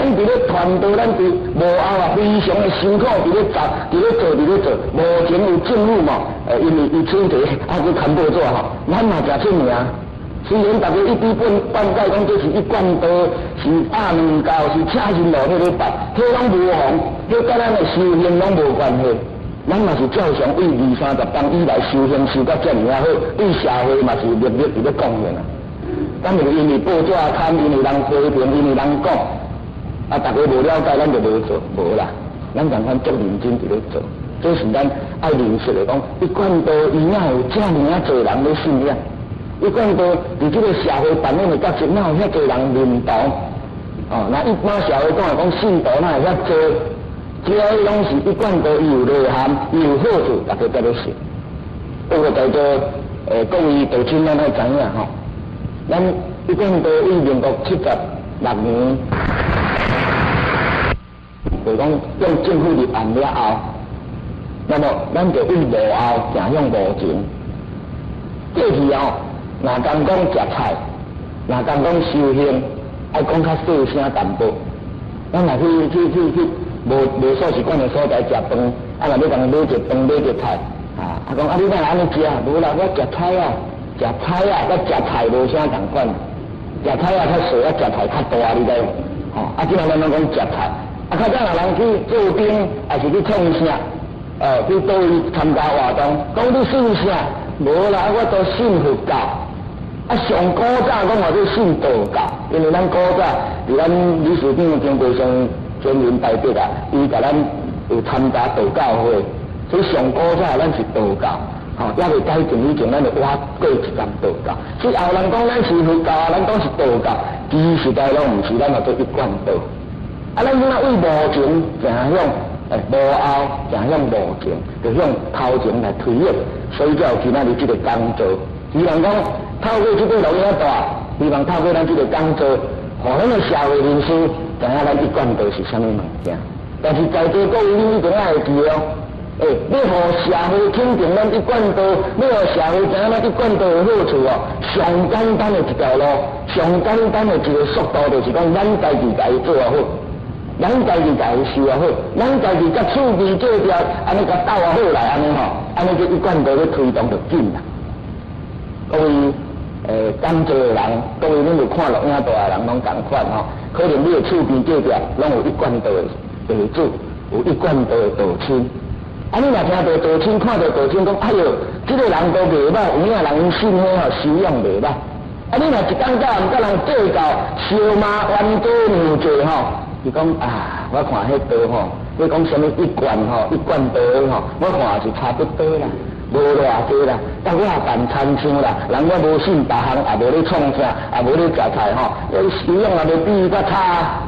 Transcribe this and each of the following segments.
咱伫咧团队，咱伫幕后啊，非常的辛苦，伫咧做，目前有政府嘛，因为伊请题去看报纸吼，咱嘛诚出名。虽然大家一直半解讲这是一贯道，是阿明教，是车行路迄个办，迄拢无妨，迄甲咱的修行拢无关系。咱嘛是照常为20-30当以来修行修到遮尔啊好，对社会嘛是历历伫咧贡献啊。咱就因为报纸刊，因为人批评，因为人讲。大家无了解，咱就无做，无啦。咱共款足认真伫咧做，这是咱爱认识的讲，一贯道伊哪有遮尔啊侪人咧信仰？一贯道伫这个社会扮演的角色，哪有遐侪人认同？那一般社会讲信徒哪会遐多？这些拢是一贯道伊有内涵，伊有好处，大家才咧信。不过在座各位道亲咱爱知影吼，咱一贯道以民国76年。就讲用政府立案了后，那么咱就为无后行向无前。过去若讲食菜，若讲修行，爱讲较细声淡薄。咱若去无素食馆的所在食饭，若要讲买一饭买一菜，讲你哪安尼食？无啦，我食菜啊，甲食菜无啥同款。食菜较细，食菜较大，你知？即摆咱讲食菜。较早若人去做兵，还是去创啥？去倒位参加活动，讲你信啥？无啦，我都信佛教。上古早讲我都信道教，因为咱古早伫咱理事长经过上全人代表啊，伊甲咱有参加道教会，所以上古早咱是道教。也未改正以前，咱就挖过一站道教。所以后人讲咱是佛教，咱讲是道教，其实在拢毋是，咱叫做一贯道。咱今仔为无情行向无后，行向无前，就向头前来推演，所以才有今仔日这个工作。希望讲透过这个录音带，希望透过咱这个工作，互咱的社会人士知影咱一贯道是啥物物件。但是在座各位你一定要会记哦，要互社会肯定咱一贯道，要互社会知影咱一贯道的好处哦。上简单的一条路，上简单的一个速度，就是讲咱家己家己做啊好。咱家己家己修啊好，咱家己甲厝边做条，安尼甲斗啊好来安尼吼，安尼就一贯道咧推动就紧啦。各位工作的人，各位恁有看录影带的人拢同款吼，可能你的厝边做条，拢有一贯道的地主，有一贯道的道亲。你若听到道亲，看到道亲讲，哎哟，这个人都袂歹，有影人信迄吼修养袂歹。你若一工早毋甲人计较，烧麻冤多牛罪吼。伊讲我看迄道吼，你讲什么一贯一贯道吼，我看是差不多啦，无偌济啦。但我也办餐厅啦，人我无信别行，也无咧创啥，也无咧食菜吼，修养也袂比伊较差。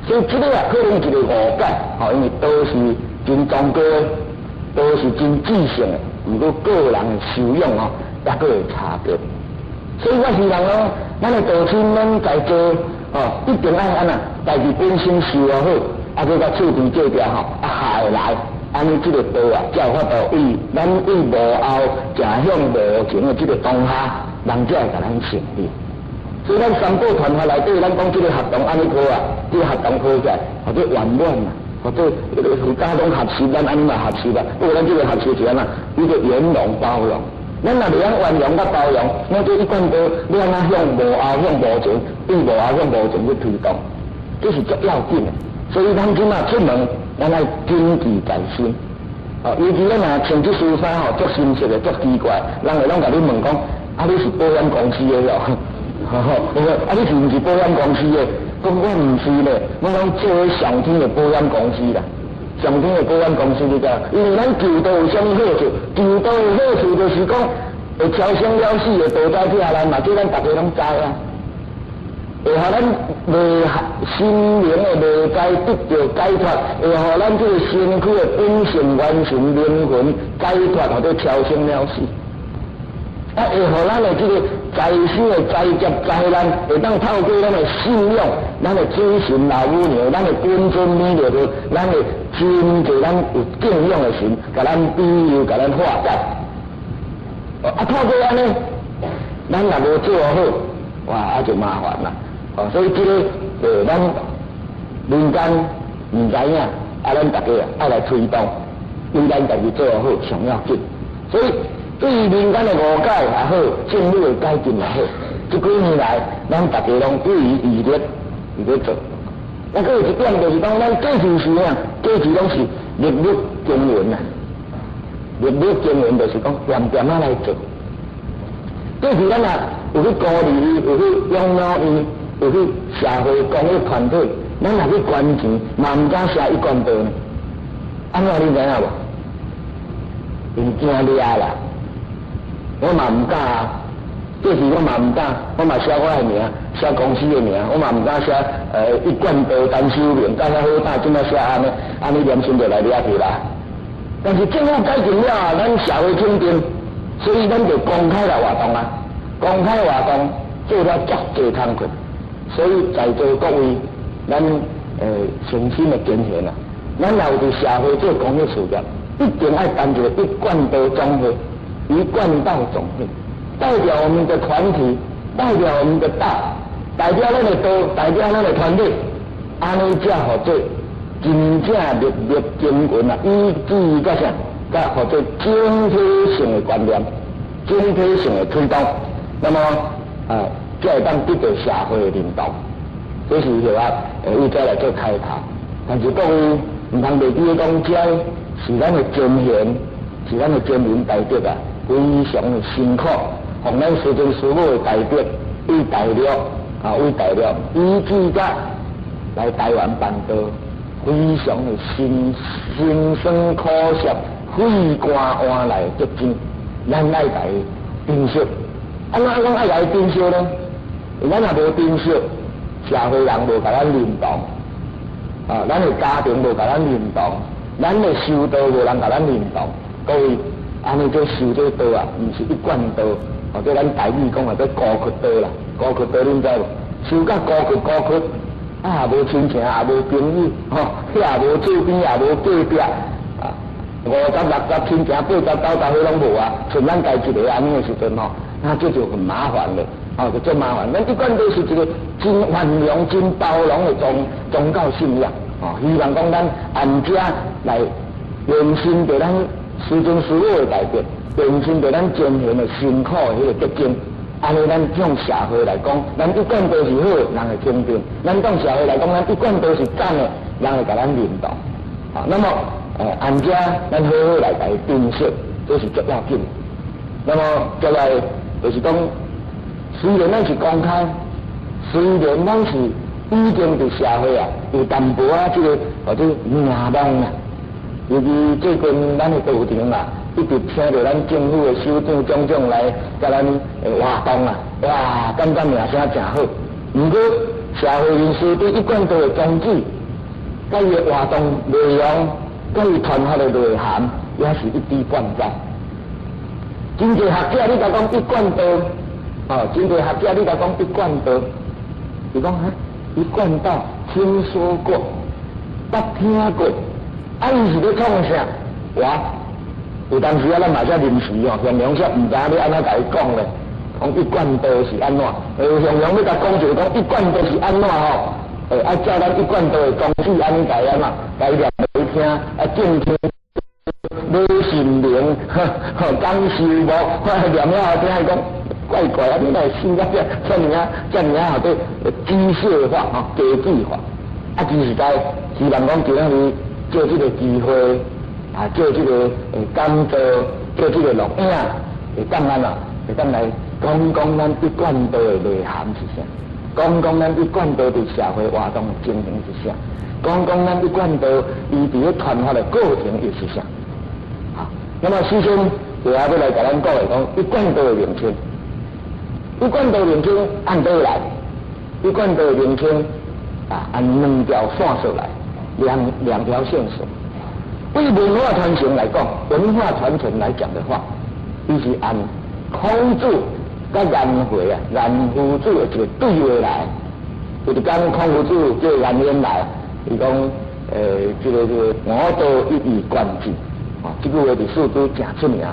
所以这个可能一个误解因为都是真宗教，都是真知性的，毋过个人的修养也佫有差别。所以我希望咱的道亲们在座。一定爱安家己本身修好，再甲厝边做条下来，安尼这个道才有法度为咱为无后行向无前的这个当下，人才会甲咱成立。所以咱三宝团法内底，咱讲这个合同安尼破这个合同破起来，或者圆满或者家中合适，咱安尼嘛合适啦。不过咱这个合适是安一个圆融包容。咱若袂晓圆融甲包容，咱这一贯道，你安怎向无后向无前，对无后向无前去推动，这是足要紧的。所以咱今仔出门，咱爱谨记在心。尤其咱若穿这恤衫足新鲜的，足奇怪，人会拢甲你问讲，你是保险公司的哦？你是毋是保险公司的？讲我毋是咧，我讲做上天的保险公司啦。上天的保险公司你知，因为咱求道有啥物好处？求道的好处就是讲会超生了死的道在下来嘛，这咱大家拢知啊。会互咱内心灵的内在得到解脱，会互咱这个身躯的本性完成灵魂解脱，或者超生了死。会互咱的这个在世的灾劫灾难，会当透过咱的信仰、咱的追寻老母娘、咱的本尊弥勒佛、咱的真济咱有敬仰的神，甲咱庇佑、甲咱化解。透过安尼，咱若无做好，哇，就麻烦啦。所以这个咱民间唔知影，咱大家爱来推动，为咱家己做好上要紧。所以对于民间的误解也好，政府的改进也好，这几年来，咱大家拢对于预咧做。那个有一点就是讲，咱过去是啊，过去拢是日日经营啊，日日经营就是讲点点啊来做。过去咱啊有去鼓励，有去养老院，有去社会公益团体，咱若去捐钱，嘛唔敢写一贯道呢。安怎你知影无？因惊抓啦，我嘛唔敢啊。过去我嘛唔敢，我嘛写我的名，写公司的名，我嘛唔敢写一贯道单收名，干遐好大，怎么写安尼良心就来抓去啦。但是政府改进了，咱社会肯定，所以咱就公开来活动啊，公开活动做了足济工课，所以在座各位，咱诚心的捐献啊，咱若有伫社会做公益事业，一定爱办一个一贯道总会，一贯道总会。代表我们的团体，代表我们的道，代表咱的道，代表咱的团队，安尼才好做真正日日经营啊，依据个啥，甲或者整体性的观念，整体性的推动，那么才会当得到社会的领导。这是许啊，为再来做开头。但是各位唔通袂记得讲，这是咱的尊贤，是咱的真民代表啊，非常的辛苦。从咱时政事务的代表为代表依据个来台湾办道，非常的辛酸苦涩，费肝换来结晶，咱爱来珍惜。安怎讲爱来珍惜呢？咱若无珍惜，社会人无甲咱认同，咱的家庭无甲咱认同，咱的修道无人甲咱认同，各位。安尼做修这道啊，唔是一贯道，或者咱台语讲啊，做高缺道啦，高缺道恁知无？修到高缺，啊无亲情，也无朋友，也无厝边，也无隔壁，啊50、60亲情，80、90岁拢无啊，剩咱家一个安尼的时阵那这就很麻烦了，就真麻烦。咱一贯都是一个真宽容、真包容的宗教信仰，希望讲咱安家来用心对咱。时政事务的代表，用心对咱捐献的辛苦的迄个结晶，安尼咱向社会来讲，咱一贯都是好，人会肯定；咱向社会来讲，咱一贯都是赞的，人会甲咱认同。那么安家咱好好来甲伊珍惜，这是足要紧。那么再来就是讲，虽然咱是公开，虽然咱是已经对社会有淡薄这个或者名望啊。尤其最近咱的道场一直听到咱政府的首长种种来甲咱活动哇，感觉名声真好。不过社会人士对一贯道的宗旨、甲伊的活动内容、甲伊传发的内涵，也是一知半解。真侪学者你甲讲一贯道，真侪学者你甲讲一贯道，伊讲一贯道听说过，捌听过。伊是咧创啥？有当时咱嘛才临时向阳说唔知要安怎甲伊讲咧，讲一贯道是安怎？向阳要甲讲就讲一贯道是安怎照咱一贯道的宗旨安尼甲伊嘛，甲伊念来听，正听无心灵，讲修无，念了后听伊讲怪怪你来信甲这么好对机械化科技化，其实在希望讲今日。借这个机会借这个讲座，借这个录影，会当咱会当来讲咱一贯道的内涵是啥，讲咱一贯道对社会活动的经营是啥，讲咱一贯道伊伫咧传发的过程又是啥。那么首先就要来甲咱讲一贯道的名称，一贯道名称按倒来，一贯道名称按2条线索来。两条线索，对文化传承来讲，文化传承来讲的话，伊是按孔子甲颜回颜夫子的一个对话来。就是讲孔夫子叫颜渊来，伊讲这个我道一以贯之，这句话伫史书真出名。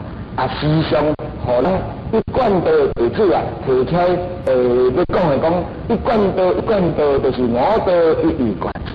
时常互咱一贯道的弟子提起要讲的讲一贯道就是我道一以贯之。